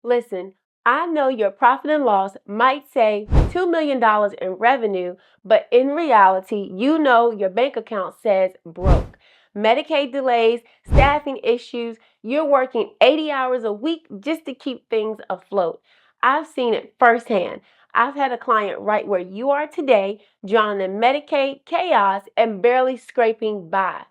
Listen, I know your profit and loss might say $2 million in revenue, but in reality, you know your bank account says broke. Medicaid delays, staffing issues, you're working 80 hours a week just to keep things afloat. I've seen it firsthand. I've had a client right where you are today, drowning in Medicaid chaos and barely scraping by.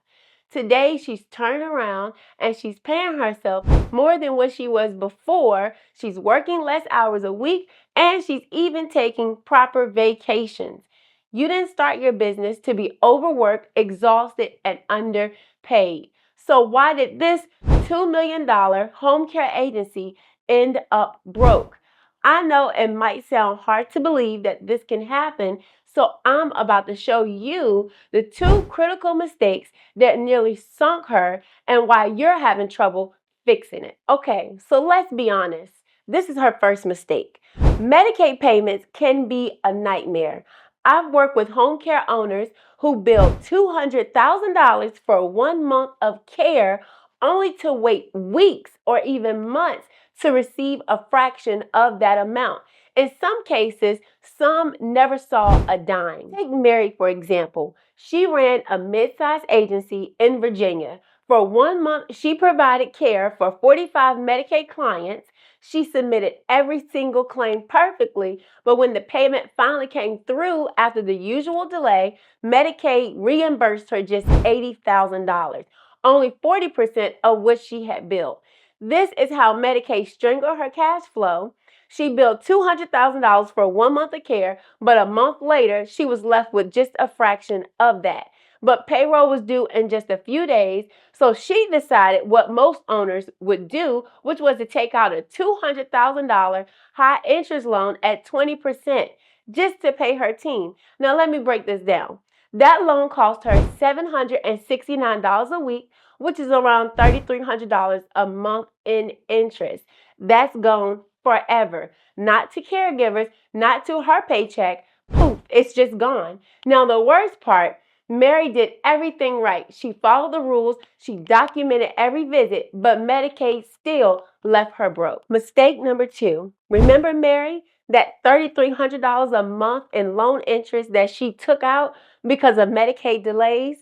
Today, she's turned around and she's paying herself more than what she was before. She's working less hours a week and she's even taking proper vacations. You didn't start your business to be overworked, exhausted, and underpaid. So why did this $2 million home care agency end up broke? I know it might sound hard to believe that this can happen, so I'm about to show you the two critical mistakes that nearly sunk her and why you're having trouble fixing it. Okay, so let's be honest. This is her first mistake. Medicaid payments can be a nightmare. I've worked with home care owners who billed $200,000 for 1 month of care only to wait weeks or even months to receive a fraction of that amount. In some cases, some never saw a dime. Take Mary, for example. She ran a mid-sized agency in Virginia. For 1 month, she provided care for 45 Medicaid clients. She submitted every single claim perfectly, but when the payment finally came through after the usual delay, Medicaid reimbursed her just $80,000, only 40% of what she had billed. This is how Medicaid strangled her cash flow. She billed $200,000 for 1 month of care, but a month later, she was left with just a fraction of that. But payroll was due in just a few days, so she decided what most owners would do, which was to take out a $200,000 high interest loan at 20% just to pay her team. Now, let me break this down. That loan cost her $769 a week, which is around $3,300 a month in interest. That's gone forever. Not to caregivers, not to her paycheck. Poof, it's just gone. Now, the worst part, Mary did everything right. She followed the rules, she documented every visit, but Medicaid still left her broke. Mistake number 2. Remember Mary? That $3,300 a month in loan interest that she took out because of Medicaid delays?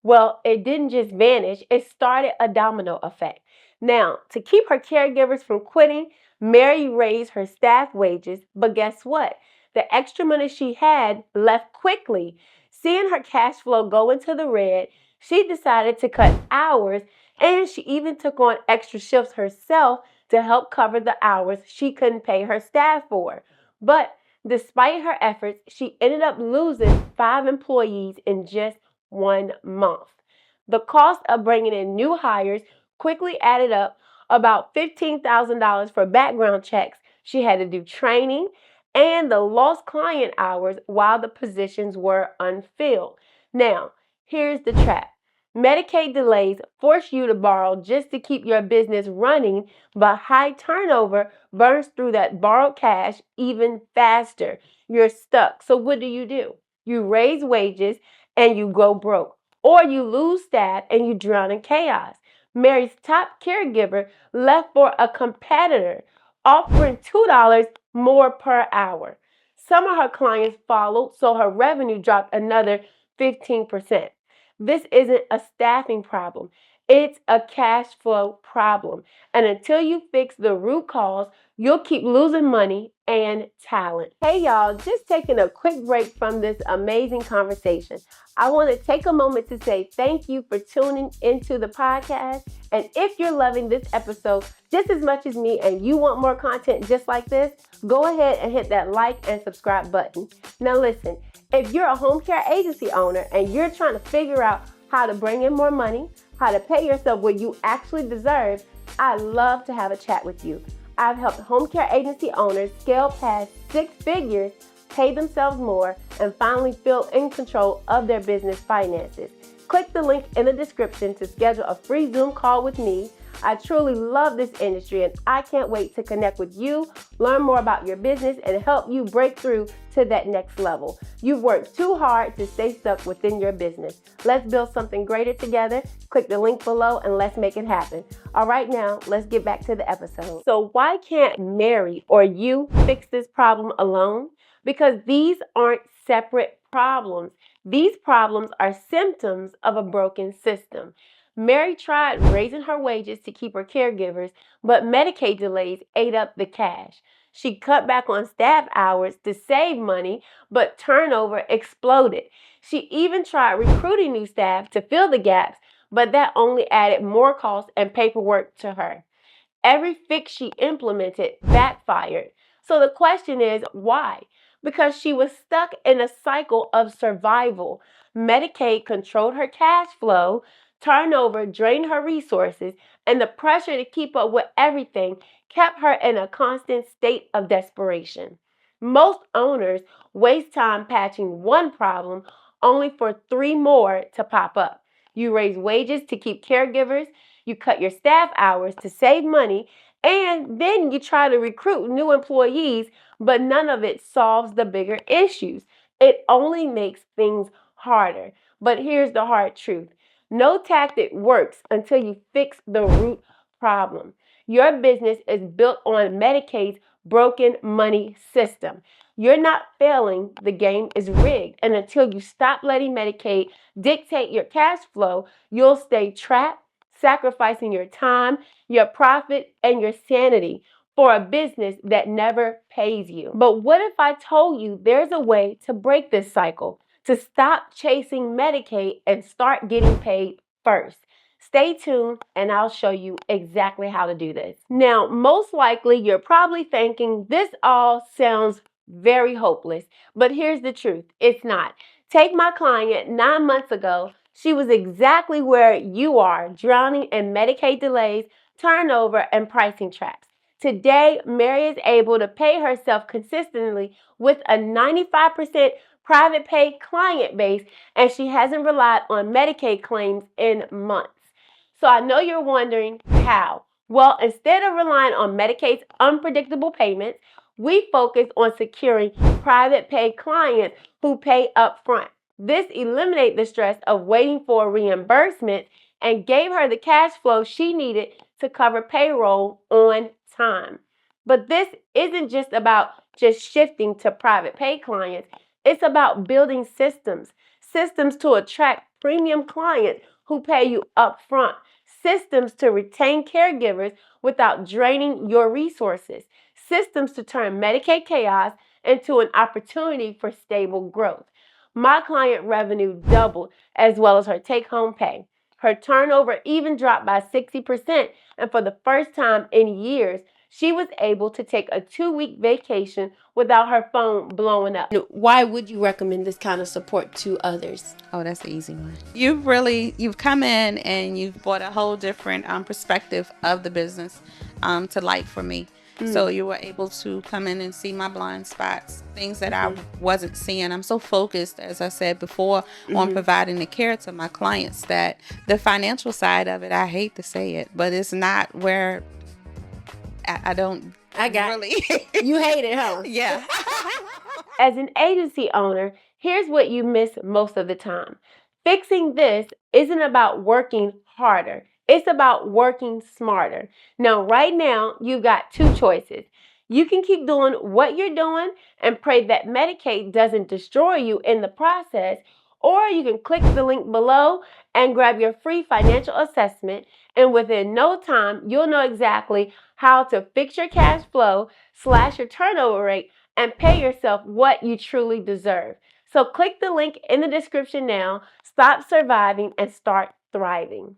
Well, it didn't just vanish, it started a domino effect. Now, to keep her caregivers from quitting, Mary raised her staff wages, but guess what? The extra money she had left quickly. Seeing her cash flow go into the red, she decided to cut hours, and she even took on extra shifts herself to help cover the hours she couldn't pay her staff for. But despite her efforts, she ended up losing 5 employees in just 1 month. The cost of bringing in new hires quickly added up about $15,000 for background checks. She had to do training and the lost client hours while the positions were unfilled. Now, here's the trap. Medicaid delays force you to borrow just to keep your business running, but high turnover burns through that borrowed cash even faster. You're stuck. So what do? You raise wages and you go broke, or you lose staff and you drown in chaos. Mary's top caregiver left for a competitor, offering $2 more per hour. Some of her clients followed, so her revenue dropped another 15%. This isn't a staffing problem. It's a cash flow problem. And until you fix the root cause, you'll keep losing money and talent. Hey y'all, just taking a quick break from this amazing conversation. I want to take a moment to say thank you for tuning into the podcast. And if you're loving this episode just as much as me and you want more content just like this, go ahead and hit that like and subscribe button. Now listen, if you're a home care agency owner and you're trying to figure out how to bring in more money, how to pay yourself what you actually deserve, I'd love to have a chat with you. I've helped home care agency owners scale past 6 figures, pay themselves more, and finally feel in control of their business finances. Click the link in the description to schedule a free Zoom call with me. I truly love this industry and I can't wait to connect with you, learn more about your business, and help you break through to that next level. You've worked too hard to stay stuck within your business. Let's build something greater together. Click the link below and let's make it happen. All right, now let's get back to the episode. So why can't Mary or you fix this problem alone? Because these aren't separate problems. These problems are symptoms of a broken system. Mary tried raising her wages to keep her caregivers, but Medicaid delays ate up the cash. She cut back on staff hours to save money, but turnover exploded. She even tried recruiting new staff to fill the gaps, but that only added more costs and paperwork to her. Every fix she implemented backfired. So the question is, why? Because she was stuck in a cycle of survival. Medicaid controlled her cash flow, turnover drained her resources, and the pressure to keep up with everything kept her in a constant state of desperation. Most owners waste time patching one problem only for three more to pop up. You raise wages to keep caregivers, you cut your staff hours to save money, and then you try to recruit new employees, but none of it solves the bigger issues. It only makes things harder. But here's the hard truth. No tactic works until you fix the root problem. Your business is built on Medicaid's broken money system. You're not failing, the game is rigged. And until you stop letting Medicaid dictate your cash flow, you'll stay trapped, sacrificing your time, your profit, and your sanity for a business that never pays you. But what if I told you there's a way to break this cycle, to stop chasing Medicaid and start getting paid first? Stay tuned and I'll show you exactly how to do this. Now, most likely you're probably thinking this all sounds very hopeless, but here's the truth. It's not. Take my client 9 months ago. She was exactly where you are, drowning in Medicaid delays, turnover, and pricing traps. Today, Mary is able to pay herself consistently with a 95% private pay client base, and she hasn't relied on Medicaid claims in months. So I know you're wondering how. Well, instead of relying on Medicaid's unpredictable payments, we focus on securing private pay clients who pay up front. This eliminated the stress of waiting for reimbursement and gave her the cash flow she needed to cover payroll on time. But this isn't just about shifting to private pay clients. It's about building systems to attract premium clients who pay you up front, systems to retain caregivers without draining your resources, systems to turn Medicaid chaos into an opportunity for stable growth. My client revenue doubled as well as her take-home pay. Her turnover even dropped by 60%, and for the first time in years, she was able to take a 2-week vacation without her phone blowing up. Why would you recommend this kind of support to others? Oh, that's the easy one. You've come in and you've brought a whole different perspective of the business to light for me. So you were able to come in and see my blind spots, things that I wasn't seeing. I'm so focused, as I said before, on providing the care to my clients that the financial side of it, I hate to say it, but it's not where I really. You hate it, huh? Yeah. As an agency owner, here's what you miss most of the time. Fixing this isn't about working harder. It's about working smarter. Now, right now, you've got two choices. You can keep doing what you're doing and pray that Medicaid doesn't destroy you in the process, or you can click the link below and grab your free financial assessment, and within no time, you'll know exactly how to fix your cash flow, slash your turnover rate, and pay yourself what you truly deserve. So click the link in the description now, stop surviving, and start thriving.